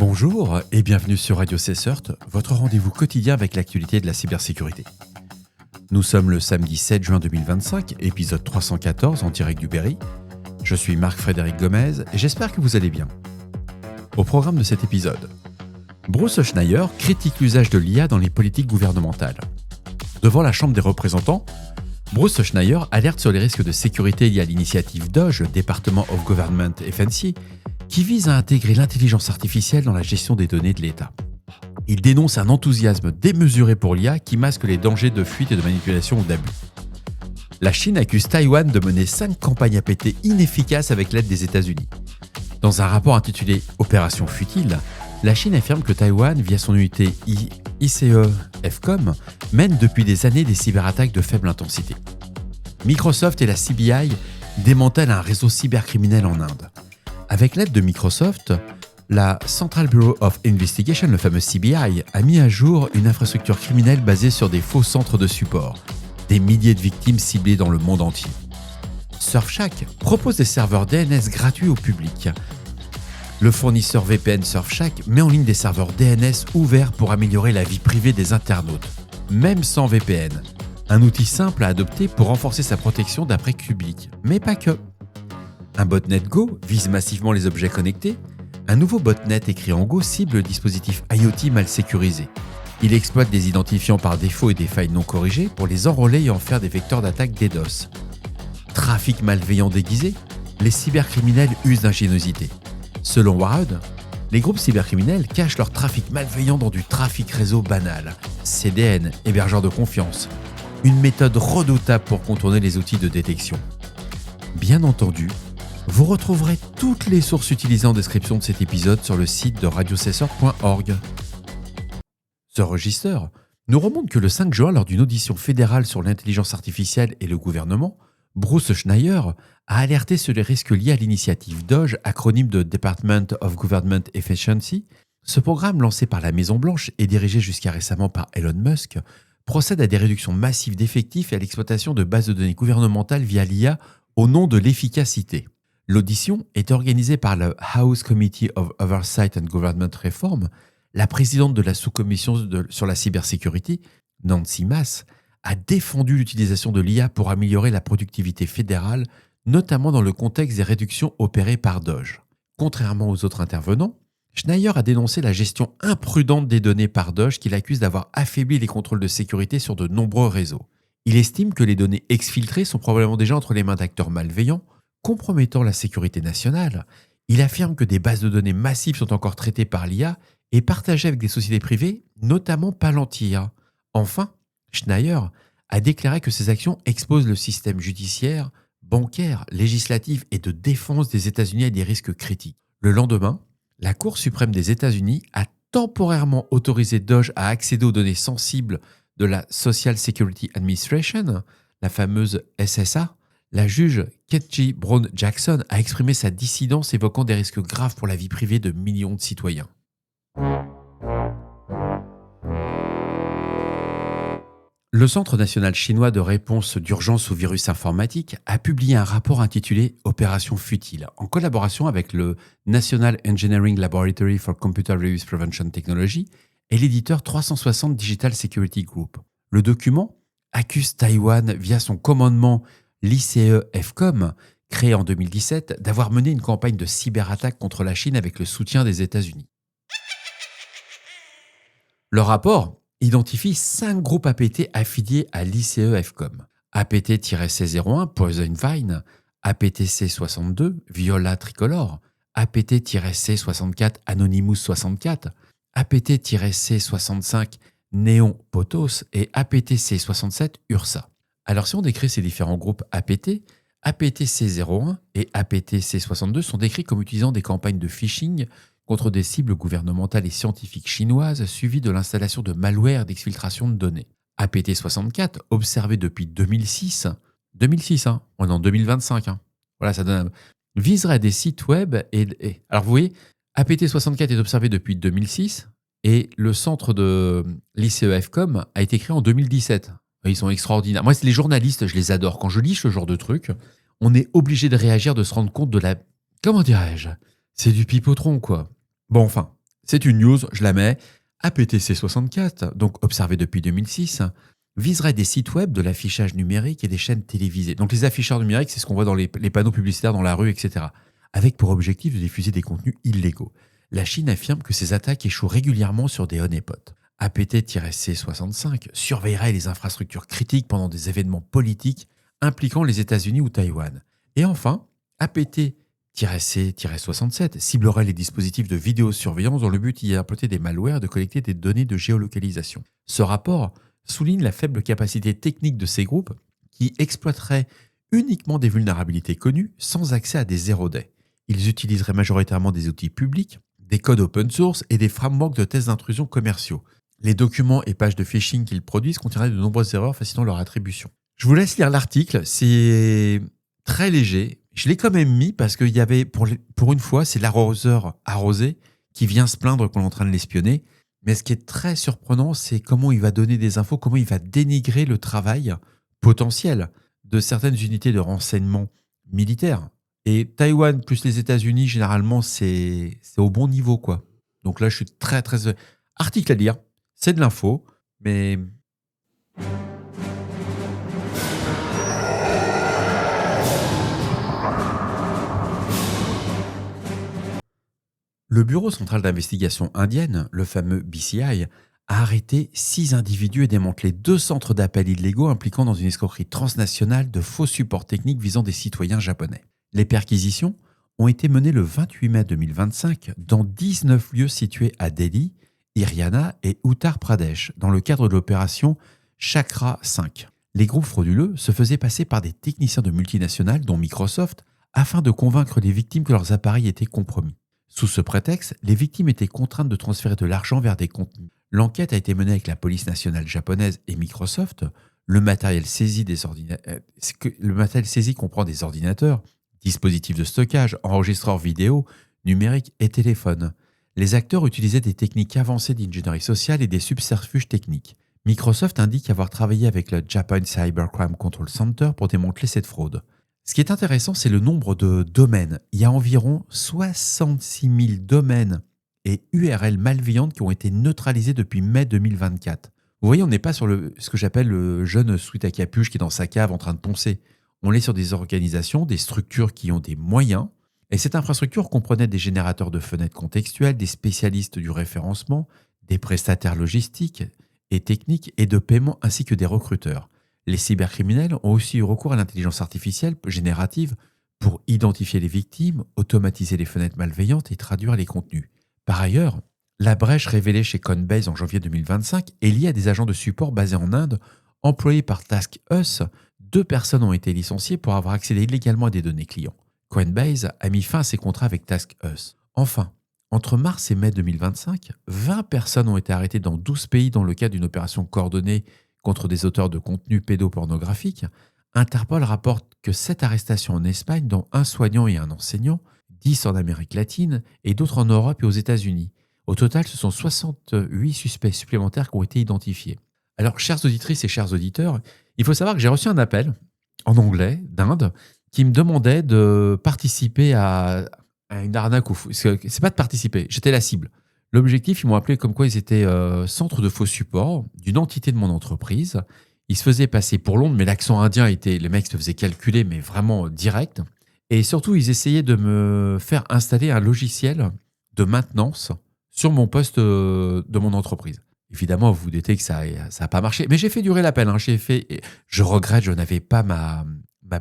Bonjour et bienvenue sur Radio CSERT, votre rendez-vous quotidien avec l'actualité de la cybersécurité. Nous sommes le samedi 7 juin 2025, épisode 314 en direct du Berry. Je suis Marc-Frédéric Gomez et j'espère que vous allez bien. Au programme de cet épisode, Bruce Schneier critique l'usage de l'IA dans les politiques gouvernementales. Devant la Chambre des représentants, Bruce Schneier alerte sur les risques de sécurité liés à l'initiative DOGE, Department of Government Efficiency, qui vise à intégrer l'intelligence artificielle dans la gestion des données de l'État. Il dénonce un enthousiasme démesuré pour l'IA qui masque les dangers de fuite et de manipulation ou d'abus. La Chine accuse Taïwan de mener 5 campagnes APT inefficaces avec l'aide des États-Unis. Dans un rapport intitulé « Opération futile », la Chine affirme que Taïwan, via son unité ICE-FCOM, mène depuis des années des cyberattaques de faible intensité. Microsoft et la CBI démantèlent un réseau cybercriminel en Inde. Avec l'aide de Microsoft, la Central Bureau of Investigation, le fameux CBI, a mis à jour une infrastructure criminelle basée sur des faux centres de support, des milliers de victimes ciblées dans le monde entier. Surfshack propose des serveurs DNS gratuits au public. Le fournisseur VPN Surfshack met en ligne des serveurs DNS ouverts pour améliorer la vie privée des internautes, même sans VPN. Un outil simple à adopter pour renforcer sa protection d'après Kublik, mais pas que. Un botnet Go vise massivement les objets connectés. Un nouveau botnet écrit en Go cible le dispositif IoT mal sécurisé. Il exploite des identifiants par défaut et des failles non corrigées pour les enrôler et en faire des vecteurs d'attaque DDoS. Trafic malveillant déguisé, les cybercriminels usent d'ingéniosité. Selon Warud, les groupes cybercriminels cachent leur trafic malveillant dans du trafic réseau banal, CDN, hébergeur de confiance, une méthode redoutable pour contourner les outils de détection. Bien entendu, vous retrouverez toutes les sources utilisées en description de cet épisode sur le site de radiocessor.org. Ce registre nous remonte que le 5 juin, lors d'une audition fédérale sur l'intelligence artificielle et le gouvernement, Bruce Schneier a alerté sur les risques liés à l'initiative DOGE, acronyme de Department of Government Efficiency. Ce programme, lancé par la Maison-Blanche et dirigé jusqu'à récemment par Elon Musk, procède à des réductions massives d'effectifs et à l'exploitation de bases de données gouvernementales via l'IA au nom de l'efficacité. L'audition est organisée par le House Committee of Oversight and Government Reform. La présidente de la sous-commission sur la cybersécurité, Nancy Mace, a défendu l'utilisation de l'IA pour améliorer la productivité fédérale, notamment dans le contexte des réductions opérées par DOGE. Contrairement aux autres intervenants, Schneier a dénoncé la gestion imprudente des données par DOGE qu'il accuse d'avoir affaibli les contrôles de sécurité sur de nombreux réseaux. Il estime que les données exfiltrées sont probablement déjà entre les mains d'acteurs malveillants, compromettant la sécurité nationale. Il affirme que des bases de données massives sont encore traitées par l'IA et partagées avec des sociétés privées, notamment Palantir. Enfin, Schneier a déclaré que ces actions exposent le système judiciaire, bancaire, législatif et de défense des États-Unis à des risques critiques. Le lendemain, la Cour suprême des États-Unis a temporairement autorisé DOGE à accéder aux données sensibles de la Social Security Administration, la fameuse SSA. La juge Ketanji Brown Jackson a exprimé sa dissidence évoquant des risques graves pour la vie privée de millions de citoyens. Le Centre national chinois de réponse d'urgence aux virus informatiques a publié un rapport intitulé « Opération futile » en collaboration avec le National Engineering Laboratory for Computer Virus Prevention Technology et l'éditeur 360 Digital Security Group. Le document accuse Taïwan via son commandement l'ICE-FCOM, créé en 2017, d'avoir mené une campagne de cyberattaque contre la Chine avec le soutien des États-Unis. Le rapport identifie 5 groupes APT affiliés à l'ICE-FCOM. APT-C01, Poison Vine, APT-C62, Viola Tricolor, APT-C64, Anonymous 64, APT-C65, Néon Potos et APT-C67, Ursa. Alors si on décrit ces différents groupes APT, APT-C01 et APT-C62 sont décrits comme utilisant des campagnes de phishing contre des cibles gouvernementales et scientifiques chinoises suivies de l'installation de malware d'exfiltration de données. APT-64, observé depuis 2006, on est en 2025, voilà, ça donne viserait des sites web et... Alors vous voyez, APT-64 est observé depuis 2006 et le centre de l'ICE-FCOM a été créé en 2017. Ils sont extraordinaires. Moi, les journalistes, je les adore. Quand je lis ce genre de truc, on est obligé de réagir, de se rendre compte de la... Comment dirais-je ? C'est du pipotron, quoi. Bon, enfin, C'est une news, je la mets. APTC64, donc observé depuis 2006, viserait des sites web, de l'affichage numérique et des chaînes télévisées. Donc les afficheurs numériques, c'est ce qu'on voit dans les panneaux publicitaires dans la rue, etc. Avec pour objectif de diffuser des contenus illégaux. La Chine affirme que ces attaques échouent régulièrement sur des honeypots. APT-C65 surveillerait les infrastructures critiques pendant des événements politiques impliquant les États-Unis ou Taïwan. Et enfin, APT-C-67 ciblerait les dispositifs de vidéosurveillance dont le but y est d'implanter des malwares et de collecter des données de géolocalisation. Ce rapport souligne la faible capacité technique de ces groupes qui exploiteraient uniquement des vulnérabilités connues sans accès à des zero-day. Ils utiliseraient majoritairement des outils publics, des codes open source et des frameworks de tests d'intrusion commerciaux. Les documents et pages de phishing qu'ils produisent contiendraient de nombreuses erreurs facilitant leur attribution. Je vous laisse lire l'article, c'est très léger. Je l'ai quand même mis parce qu'il y avait, pour une fois, c'est l'arroseur arrosé qui vient se plaindre qu'on est en train de l'espionner. Mais ce qui est très surprenant, c'est comment il va donner des infos, comment il va dénigrer le travail potentiel de certaines unités de renseignement militaire. Et Taïwan plus les États-Unis, généralement, c'est au bon niveau, quoi. Donc là, je suis très, très... Article à lire, c'est de l'info, mais... Le Bureau central d'investigation indienne, le fameux BCI, a arrêté 6 individus et démantelé 2 centres d'appel illégaux impliquant dans une escroquerie transnationale de faux supports techniques visant des citoyens japonais. Les perquisitions ont été menées le 28 mai 2025 dans 19 lieux situés à Delhi, Haryana et Uttar Pradesh dans le cadre de l'opération Chakra 5. Les groupes frauduleux se faisaient passer par des techniciens de multinationales dont Microsoft afin de convaincre les victimes que leurs appareils étaient compromis. Sous ce prétexte, les victimes étaient contraintes de transférer de l'argent vers des contenus. L'enquête a été menée avec la police nationale japonaise et Microsoft. Le matériel saisi comprend des ordinateurs, dispositifs de stockage, enregistreurs vidéo, numériques et téléphones. Les acteurs utilisaient des techniques avancées d'ingénierie sociale et des subterfuges techniques. Microsoft indique avoir travaillé avec le Japan Cybercrime Control Center pour démanteler cette fraude. Ce qui est intéressant, c'est le nombre de domaines. Il y a environ 66 000 domaines et URL malveillantes qui ont été neutralisés depuis mai 2024. Vous voyez, on n'est pas sur ce que j'appelle le jeune sweat à capuche qui est dans sa cave en train de poncer. On est sur des organisations, des structures qui ont des moyens. Et cette infrastructure comprenait des générateurs de fenêtres contextuelles, des spécialistes du référencement, des prestataires logistiques et techniques et de paiement ainsi que des recruteurs. Les cybercriminels ont aussi eu recours à l'intelligence artificielle générative pour identifier les victimes, automatiser les fenêtres malveillantes et traduire les contenus. Par ailleurs, la brèche révélée chez Coinbase en janvier 2025 est liée à des agents de support basés en Inde, employés par TaskUs. 2 personnes ont été licenciées pour avoir accédé illégalement à des données clients. Coinbase a mis fin à ses contrats avec TaskUs. Enfin, entre mars et mai 2025, 20 personnes ont été arrêtées dans 12 pays dans le cadre d'une opération coordonnée contre des auteurs de contenus pédopornographiques. Interpol rapporte que 7 arrestations en Espagne, dont un soignant et un enseignant, 10 en Amérique latine et d'autres en Europe et aux États-Unis. Au total, ce sont 68 suspects supplémentaires qui ont été identifiés. Alors, chères auditrices et chers auditeurs, il faut savoir que j'ai reçu un appel en anglais d'Inde qui me demandait de participer à une arnaque. C'est pas de participer, j'étais la cible. L'objectif, ils m'ont appelé comme quoi ils étaient centre de faux support d'une entité de mon entreprise. Ils se faisaient passer pour Londres, mais l'accent indien était... Les mecs se faisaient calculer, mais vraiment direct. Et surtout, ils essayaient de me faire installer un logiciel de maintenance sur mon poste de mon entreprise. Évidemment, vous vous doutez que ça n'a pas marché. Mais j'ai fait durer l'appel. Je regrette, je n'avais pas ma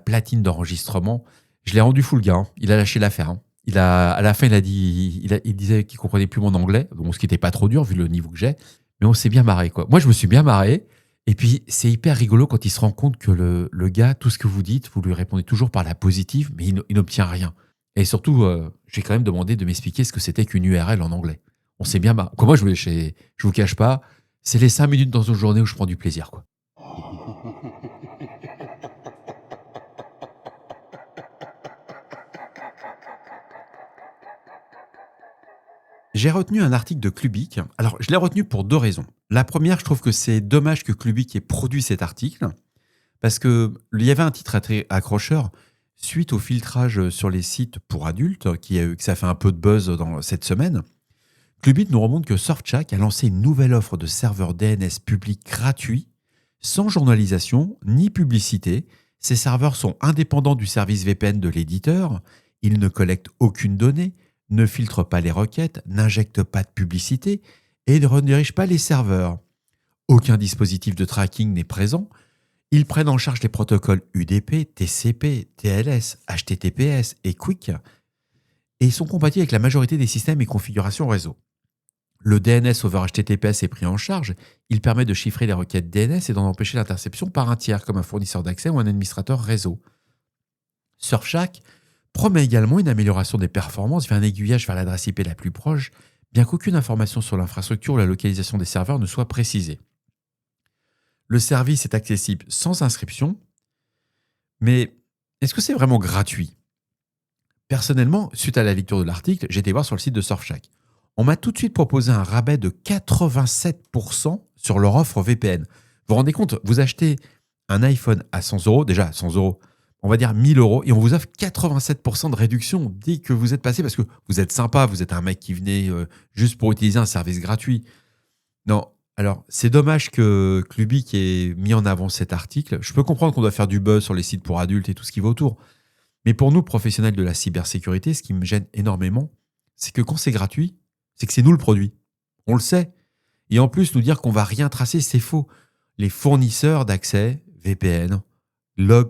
platine d'enregistrement. Je l'ai rendu fou, le gars. Hein. Il a lâché l'affaire. Hein. À la fin, il disait qu'il comprenait plus mon anglais, bon, ce qui n'était pas trop dur vu le niveau que j'ai, mais on s'est bien marré, quoi. Moi, je me suis bien marré, et puis c'est hyper rigolo quand il se rend compte que le gars, tout ce que vous dites, vous lui répondez toujours par la positive, mais il n'obtient rien. Et surtout, j'ai quand même demandé de m'expliquer ce que c'était qu'une URL en anglais. On s'est bien marré. Moi, je vous cache pas, c'est les 5 minutes dans une journée où je prends du plaisir, quoi. J'ai retenu un article de Clubic. Alors, je l'ai retenu pour 2 raisons. La première, je trouve que c'est dommage que Clubic ait produit cet article, parce qu'il y avait un titre très accrocheur suite au filtrage sur les sites pour adultes, que ça fait un peu de buzz dans cette semaine. Qubit nous remonte que Surfshack a lancé une nouvelle offre de serveurs DNS publics gratuits, sans journalisation ni publicité. Ces serveurs sont indépendants du service VPN de l'éditeur, ils ne collectent aucune donnée, ne filtrent pas les requêtes, n'injectent pas de publicité et ne redirigent pas les serveurs. Aucun dispositif de tracking n'est présent. Ils prennent en charge les protocoles UDP, TCP, TLS, HTTPS et QUIC et ils sont compatibles avec la majorité des systèmes et configurations réseau. Le DNS over HTTPS est pris en charge. Il permet de chiffrer les requêtes DNS et d'en empêcher l'interception par un tiers, comme un fournisseur d'accès ou un administrateur réseau. Surfshack promet également une amélioration des performances via un aiguillage vers l'adresse IP la plus proche, bien qu'aucune information sur l'infrastructure ou la localisation des serveurs ne soit précisée. Le service est accessible sans inscription, mais est-ce que c'est vraiment gratuit ? Personnellement, suite à la lecture de l'article, j'ai été voir sur le site de Surfshack. On m'a tout de suite proposé un rabais de 87% sur leur offre VPN. Vous vous rendez compte, vous achetez un iPhone à 100 euros, déjà 100 euros, on va dire 1000 euros, et on vous offre 87% de réduction dès que vous êtes passé, parce que vous êtes sympa, vous êtes un mec qui venait juste pour utiliser un service gratuit. Non, alors c'est dommage que Qubit ait mis en avant cet article. Je peux comprendre qu'on doit faire du buzz sur les sites pour adultes et tout ce qui va autour. Mais pour nous, professionnels de la cybersécurité, ce qui me gêne énormément, c'est que quand c'est gratuit, c'est que c'est nous le produit. On le sait. Et en plus, nous dire qu'on va rien tracer, c'est faux. Les fournisseurs d'accès, VPN,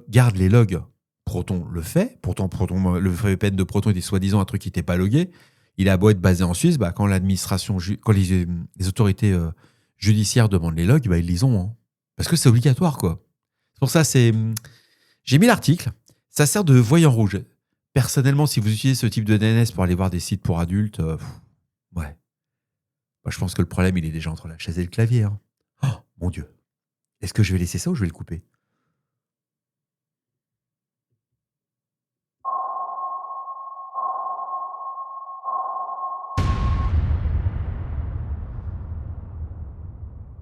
gardent les logs. Proton le fait. Pourtant, le VPN de Proton était soi-disant un truc qui n'était pas logué. Il a beau être basé en Suisse, quand l'administration, quand les autorités judiciaires demandent les logs, ils les ont. Hein. Parce que c'est obligatoire, quoi. C'est pour ça, j'ai mis l'article. Ça sert de voyant rouge. Personnellement, si vous utilisez ce type de DNS pour aller voir des sites pour adultes, ouais. Moi, je pense que le problème, il est déjà entre la chaise et le clavier. Hein. Oh, mon Dieu. Est-ce que je vais laisser ça ou je vais le couper ?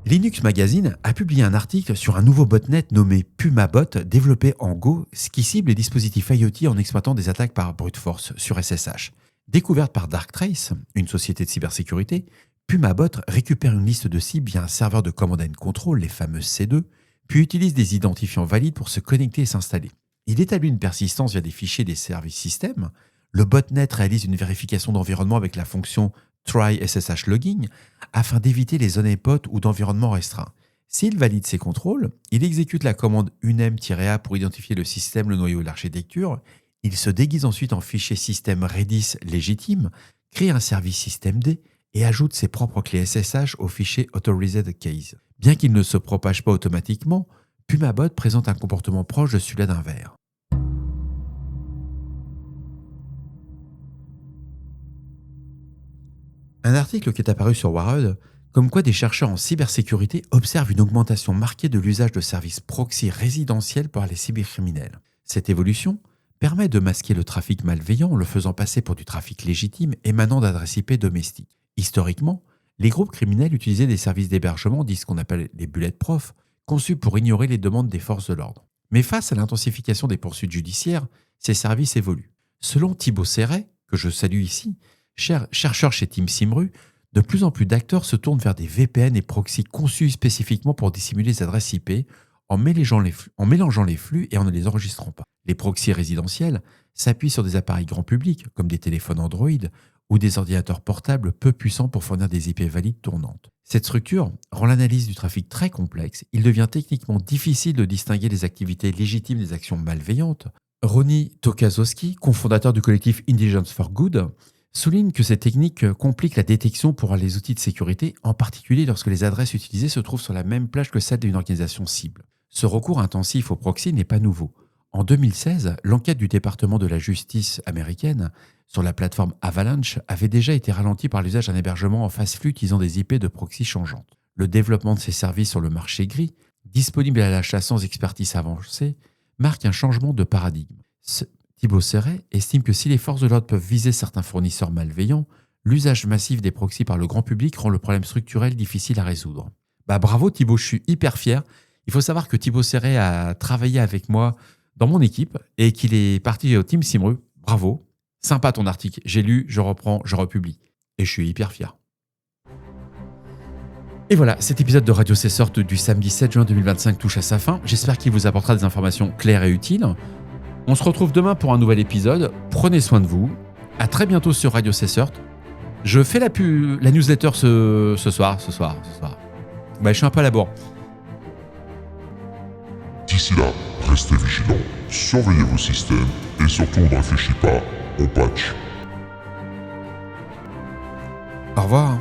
Linux Magazine a publié un article sur un nouveau botnet nommé PumaBot développé en Go, ce qui cible les dispositifs IoT en exploitant des attaques par brute force sur SSH. Découverte par Darktrace, une société de cybersécurité, PumaBot récupère une liste de cibles via un serveur de command and control, les fameux C2, puis utilise des identifiants valides pour se connecter et s'installer. Il établit une persistance via des fichiers des services système. Le botnet réalise une vérification d'environnement avec la fonction try SSH logging afin d'éviter les zones EPOT ou d'environnement restreint. S'il valide ces contrôles, il exécute la commande unem-a pour identifier le système, le noyau et l'architecture. Il se déguise ensuite en fichier système Redis légitime, crée un service systemd et ajoute ses propres clés SSH au fichier authorized case. Bien qu'il ne se propage pas automatiquement, PumaBot présente un comportement proche de celui d'un ver. Un article qui est apparu sur Wired, comme quoi des chercheurs en cybersécurité observent une augmentation marquée de l'usage de services proxy résidentiels par les cybercriminels. Cette évolution permet de masquer le trafic malveillant en le faisant passer pour du trafic légitime émanant d'adresses IP domestiques. Historiquement, les groupes criminels utilisaient des services d'hébergement dits ce qu'on appelle les bulletproof, conçus pour ignorer les demandes des forces de l'ordre. Mais face à l'intensification des poursuites judiciaires, ces services évoluent. Selon Thibaut Serret, que je salue ici, chercheur chez Team Cymru, de plus en plus d'acteurs se tournent vers des VPN et proxys conçus spécifiquement pour dissimuler les adresses IP en mélangeant les flux et en ne les enregistrant pas. Les proxys résidentiels s'appuient sur des appareils grand public, comme des téléphones Android ou des ordinateurs portables peu puissants pour fournir des IP valides tournantes. Cette structure rend l'analyse du trafic très complexe. Il devient techniquement difficile de distinguer les activités légitimes des actions malveillantes. Ronnie Tokazowski, cofondateur du collectif Intelligence for Good, souligne que ces techniques compliquent la détection pour les outils de sécurité, en particulier lorsque les adresses utilisées se trouvent sur la même plage que celle d'une organisation cible. Ce recours intensif au proxy n'est pas nouveau. En 2016, l'enquête du département de la justice américaine sur la plateforme Avalanche avait déjà été ralentie par l'usage d'un hébergement en phase flux utilisant des IP de proxy changeantes. Le développement de ces services sur le marché gris, disponible à l'achat sans expertise avancée, marque un changement de paradigme. Thibaut Serret estime que si les forces de l'ordre peuvent viser certains fournisseurs malveillants, l'usage massif des proxys par le grand public rend le problème structurel difficile à résoudre. Bravo Thibaut, je suis hyper fier. Il faut savoir que Thibaut Serret a travaillé avec moi dans mon équipe et qu'il est parti au Team Cymru. Bravo. Sympa ton article. J'ai lu, je reprends, je republie. Et je suis hyper fier. Et voilà, cet épisode de Radio Cessort du samedi 7 juin 2025 touche à sa fin. J'espère qu'il vous apportera des informations claires et utiles. On se retrouve demain pour un nouvel épisode. Prenez soin de vous. À très bientôt sur Radio Cessort. Je fais la newsletter ce soir. Je suis un peu à la bourre. D'ici là, restez vigilants, surveillez vos systèmes et surtout ne réfléchissez pas, on patch. Au revoir.